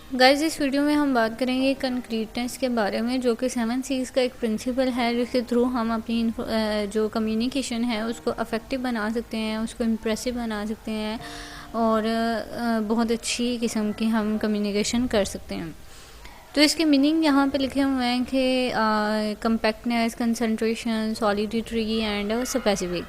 Guys, इस video में हम बात करेंगे कंक्रीटनेस के बारे में, जो कि 7 C's का एक प्रिंसिपल है, जिसके थ्रू हम अपनी जो कम्युनिकेशन है उसको अफेक्टिव बना सकते हैं, उसको इम्प्रेसिव बना सकते हैं और बहुत अच्छी किस्म की हम कम्युनिकेशन कर सकते हैं। तो इसके मीनिंग यहाँ पे लिखे हुए हैं कि compactness, concentration, solidity and specific.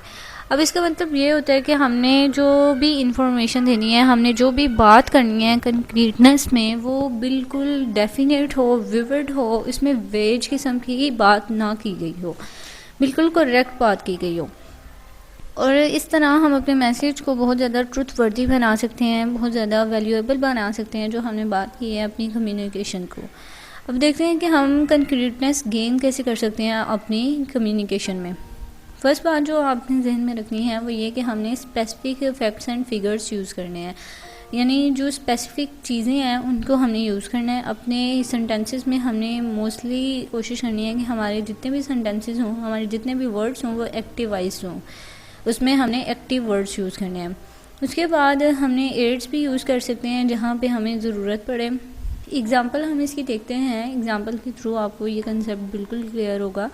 अब इसका मतलब ये होता है कि हमने जो भी इंफॉर्मेशन देनी है, हमने जो भी बात करनी है कंक्रीटनेस में, वो बिल्कुल डेफिनेट हो, विविड हो, इसमें वेज किस्म की बात ना की गई हो, बिल्कुल करेक्ट बात की गई हो। और इस तरह हम अपने मैसेज को बहुत ज़्यादा ट्रुथ वर्दी बना सकते हैं, बहुत ज़्यादा वैल्यूएबल बना सकते हैं जो हमने बात की है अपनी कम्युनिकेशन को। अब देखते हैं कि हम कंक्रीटनेस गेन कैसे कर सकते हैं अपनी कम्युनिकेशन में। फर्स्ट बात जो आपने जहन में रखनी है वो ये कि हमने specific facts and figures use करने हैं, यानी जो स्पेसिफिक चीज़ें हैं उनको हमने यूज़ करना है अपने सेंटेंसेस में। हमने मोस्टली कोशिश करनी है कि हमारे जितने भी सेंटेंसेस हों, हमारे जितने भी वर्ड्स हों, वो एक्टिवाइज हों, उसमें हमने एक्टिव वर्ड्स यूज़ करने हैं। उसके बाद हमने एड्स भी यूज़ कर सकते हैं जहाँ पे हमें ज़रूरत पड़े। एग्ज़ाम्पल हम इसकी देखते हैं, एग्ज़ाम्पल के थ्रू आपको ये कंसेप्ट बिल्कुल क्लियर होगा।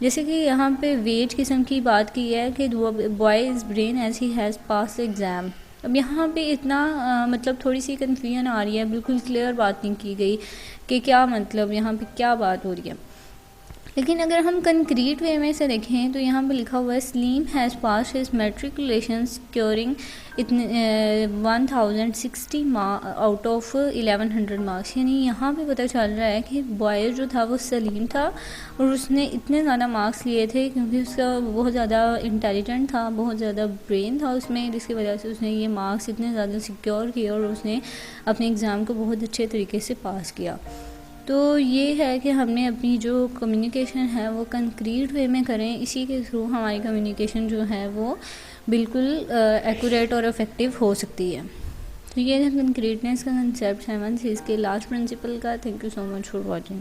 जैसे कि यहाँ पे वेज किस्म की बात की है कि boy is brain age he has pass exam. अब यहाँ पे इतना मतलब थोड़ी सी कन्फ्यूजन आ रही है, बिल्कुल क्लियर बात नहीं की गई कि क्या मतलब यहाँ पे क्या बात हो रही है। लेकिन अगर हम कंक्रीट वे में से देखें तो यहाँ पे लिखा हुआ है Salim has pass his matriculation securing इतने 1060 आउट ऑफ 1100 मार्क्स। यानी यहाँ पे पता चल रहा है कि बॉय जो था वो सलीम था और उसने इतने ज़्यादा मार्क्स लिए थे क्योंकि उसका बहुत ज़्यादा इंटेलिजेंट था, बहुत ज़्यादा ब्रेन था उसमें, जिसकी वजह से उसने ये मार्क्स इतने ज़्यादा सिक्योर किए और उसने अपने एग्ज़ाम को बहुत अच्छे तरीके से पास किया। तो ये है कि हमने अपनी जो कम्युनिकेशन है वो कंक्रीट वे में करें, इसी के थ्रू हमारी कम्युनिकेशन जो है वो बिल्कुल एक्यूरेट और इफ़ेक्टिव हो सकती है। तो ये है कंक्रीटनेस का कंसेप्ट 7 C's के लास्ट प्रिंसिपल का। Thank you so much for watching.